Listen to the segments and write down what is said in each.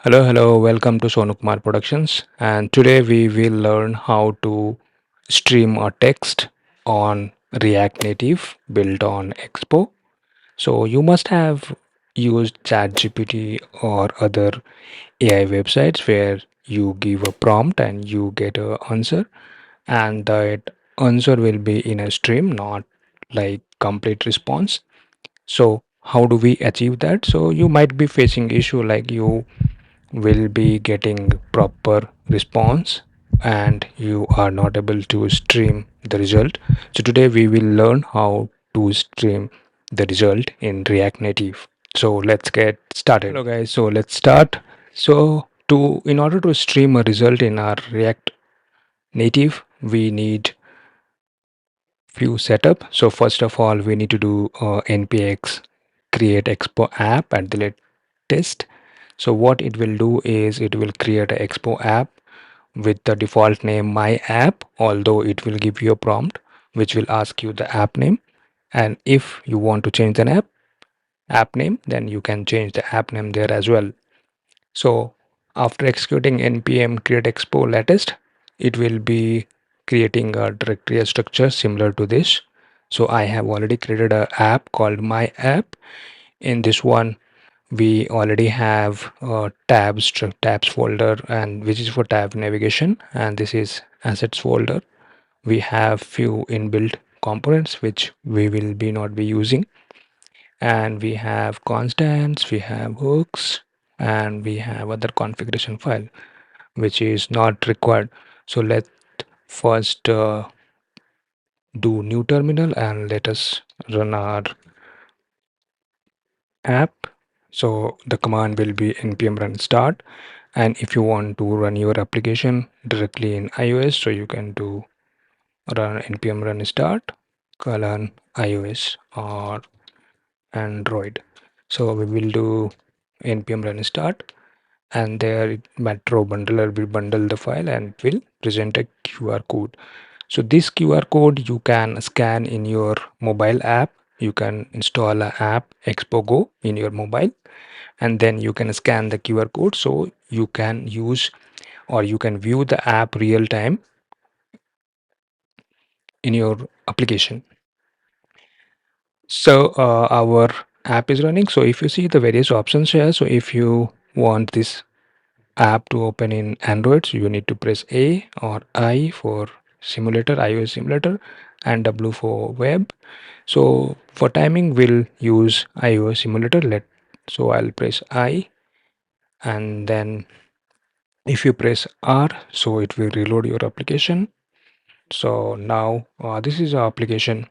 Hello, welcome to Sonukumar Productions. And today we will learn how to stream a text on React Native built on Expo. So you must have used ChatGPT or other AI websites where you give a prompt and you get a answer, and that answer will be in a stream, not like complete response. So how do we achieve that? So you might be facing issue like you will be getting proper response and you are not able to stream the result. So today we will learn how to stream the result in React Native. So let's get started. Hello guys, so let's start. So to in order to stream a result in our React Native, we need few setup. So first of all, we need to do npx create-expo-app at the latest. So what it will do is it will create an expo app with the default name my app, although it will give you a prompt which will ask you the app name. And if you want to change an app name, then you can change the app name there as well. So after executing npm create expo latest, it will be creating a directory structure similar to this. So I have already created an app called my app. In this one, we already have tabs folder, and which is for tab navigation, and this is assets folder. We have few inbuilt components which we will be not be using, and we have constants, we have hooks, and we have other configuration file which is not required. So let first do new terminal and let us run our app. So the command will be npm run start, and if you want to run your application directly in iOS, so you can do run npm run start colon iOS or Android. So we will do npm run start, and there metro bundler will bundle the file and will present a QR code. So this QR code you can scan in your mobile app. You can install a app Expo Go in your mobile, and then you can scan the QR code so you can use or you can view the app real time in your application. So our app is running. So if you see the various options here, so if you want this app to open in Android, so you need to press A or I for simulator, iOS simulator, and W for web. So for timing, we'll use iOS simulator. So I'll press I, and then if you press R, so it will reload your application. So now this is our application,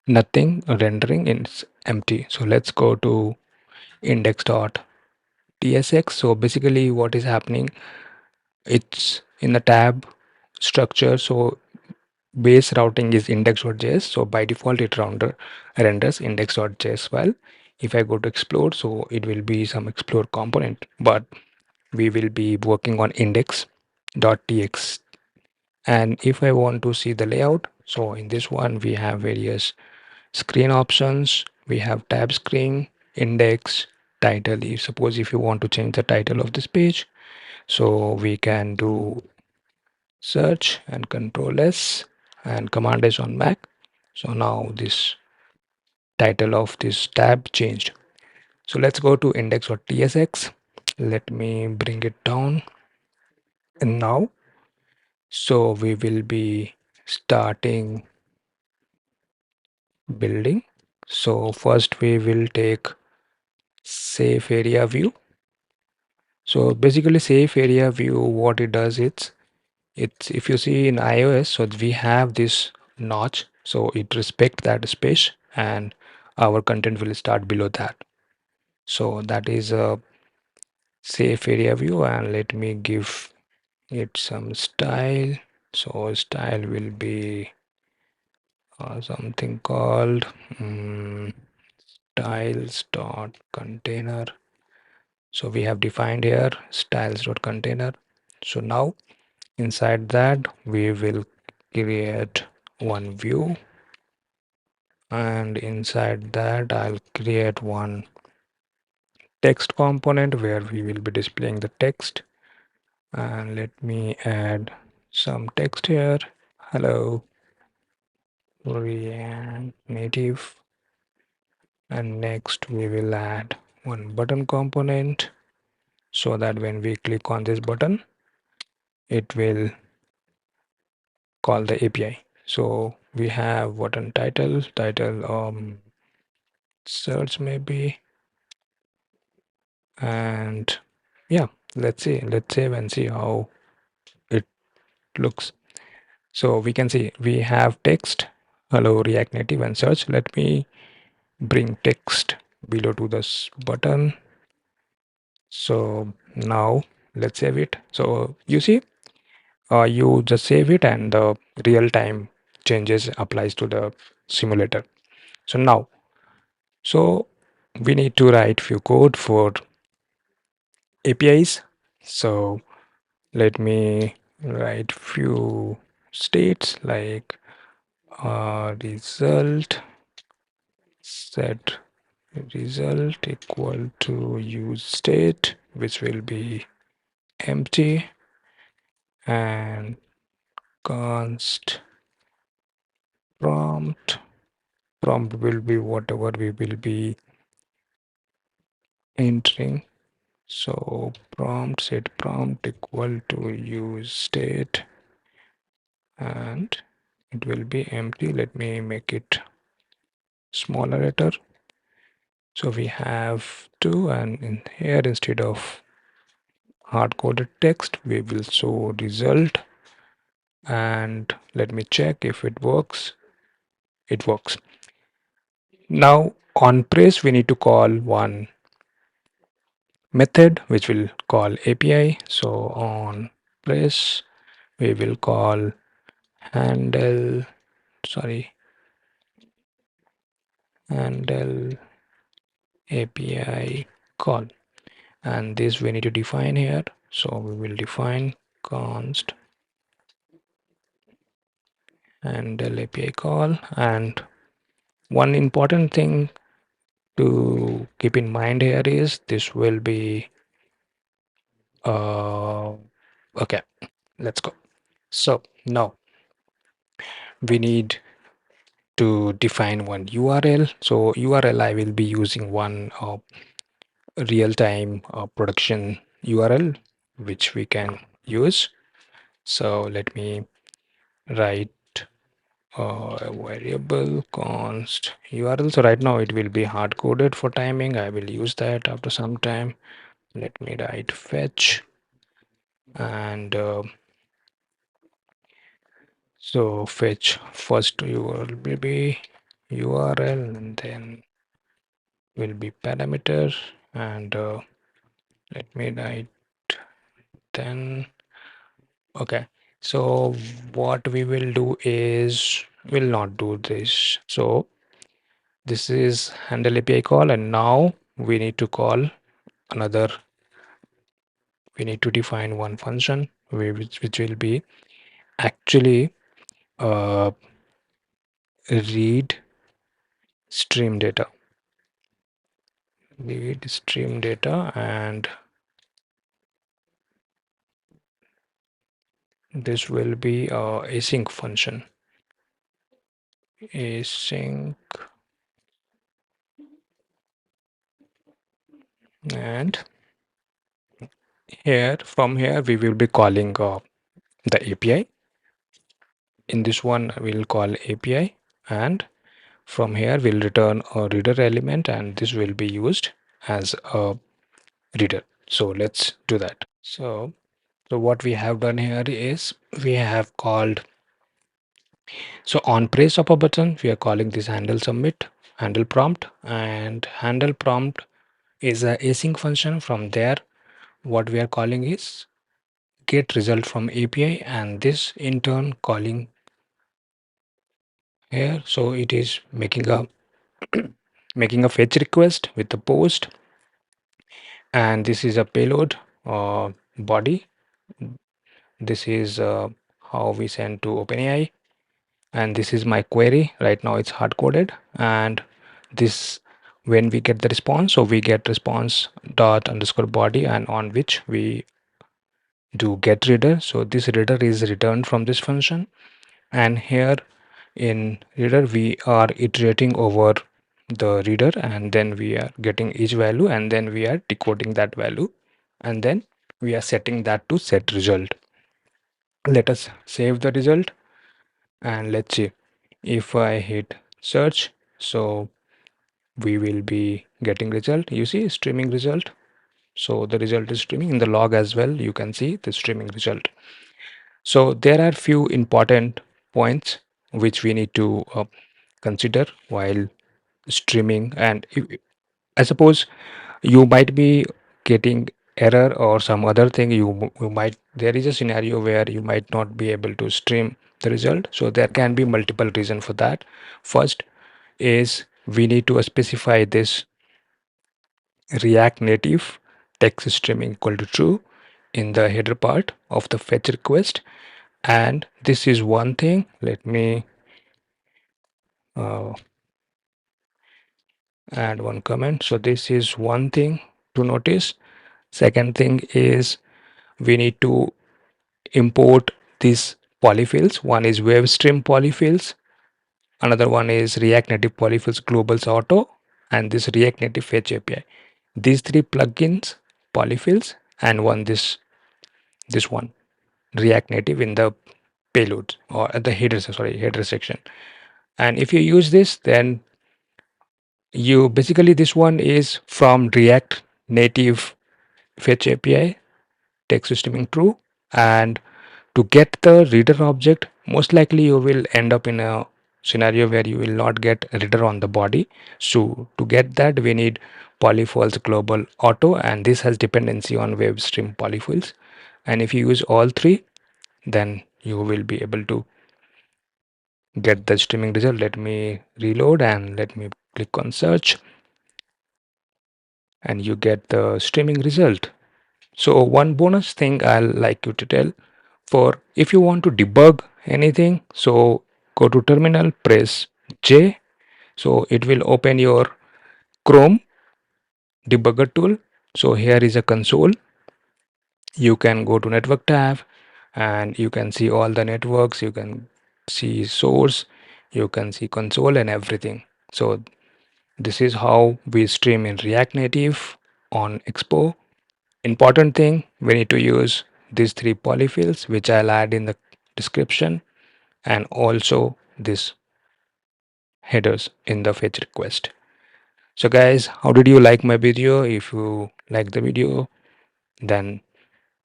nothing rendering, it's empty. So let's go to index.tsx. So basically what is happening, it's in the tab structure. So base routing is index.js, so by default it renders index.js file. If I go to explore, so it will be some explore component, but we will be working on index.tx. And if I want to see the layout, so in this one we have various screen options. We have tab screen, index, title. If suppose if you want to change the title of this page, so we can do search and control S, and command S on Mac. So now this title of this tab changed. So let's go to index.tsx. Let me bring it down. And now, so we will be starting building. So first we will take safe area view. So basically safe area view, what it does, it's if you see in iOS, so we have this notch, so it respect that space and our content will start below that. So that is a safe area view, and let me give it some style. So style will be something called styles dot container. So we have defined here styles dot container. So now inside that we will create one view, and inside that I'll create one text component where we will be displaying the text. And let me add some text here. Hello, React Native. And next we will add one button component so that when we click on this button, it will call the API. So we have button title, search maybe, and yeah, let's save and see how it looks. So we can see we have text, hello React Native and search. Let me bring text below to this button. So now let's save it. So you see, you just save it and the real time changes applies to the simulator. So now, so we need to write few code for APIs. So let me write few states like result set result equal to use state, which will be empty, and const prompt will be whatever we will be entering. So prompt set prompt equal to use state, and it will be empty. Let me make it smaller letter. So we have two, and in here instead of hard coded text we will show result. And let me check if it works. It works. Now on press we need to call one method which will call API. So on press we will call handle sorry handle API call, and this we need to define here. So we will define const handle API call. And one important thing to keep in mind here is this will be okay, let's go. So now we need to define one URL. So URL, I will be using one real-time production URL which we can use. So let me write a variable const URL. So right now it will be hard coded for timing. I will use that after some time. Let me write fetch, and so fetch first URL will be URL, and then will be parameter, and let me write then. Okay, so what we will do is will not do this. So this is handle API call, and now we need to call another. We need to define one function which will be actually uh, read stream data. Read stream data, and this will be async function. Async, and here from here we will be calling the API. In this one we'll call API, and from here we'll return a reader element, and this will be used as a reader. So let's do that. So what we have done here is we have called, so on press of a button we are calling this handle submit handle prompt, and handle prompt is a async function. From there what we are calling is get result from API, and this in turn calling here. So it is making a making a fetch request with the post, and this is a payload body. This is how we send to OpenAI, and this is my query. Right now it's hard coded, and this when we get the response, so we get response dot underscore body, and on which we do get reader. So this reader is returned from this function, and here in reader we are iterating over the reader, and then we are getting each value, and then we are decoding that value, and then we are setting that to set result. Let us save the result, and let's see if I hit search. So we will be getting result. You see streaming result. So the result is streaming in the log as well. You can see the streaming result. So there are few important points which we need to consider while streaming. And I suppose you might be getting error or some other thing. You might, there is a scenario where you might not be able to stream the result. So there can be multiple reason for that. First is we need to specify this React Native text streaming equal to true in the header part of the fetch request. And this is one thing. Let me uh, add one comment. So this is one thing to notice. Second thing is we need to import these polyfills. One is web-streams-polyfills, another one is reactNative-polyfill-globals auto, and this React Native fetch API. These three plugins, polyfills, and one this one React Native in the payload or at the header section. And if you use this, then you basically, this one is from React Native fetch API text streaming true, and to get the reader object, most likely you will end up in a scenario where you will not get reader on the body. So to get that, we need polyfills global auto, and this has dependency on web stream polyfills. And if you use all three, then you will be able to get the streaming result. Let me reload and let me click on search, and you get the streaming result. So one bonus thing I'll like you to tell, for if you want to debug anything, so go to terminal, press J, so it will open your Chrome debugger tool. So here is a console. You can go to network tab and you can see all the networks, you can see source, you can see console and everything. So this is how we stream in React Native on Expo. Important thing, we need to use these three polyfills, which I'll add in the description, and also this headers in the fetch request. So guys, how did you like my video? If you like the video, then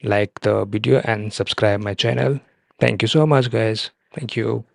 like the video and subscribe my channel. Thank you so much guys. Thank you.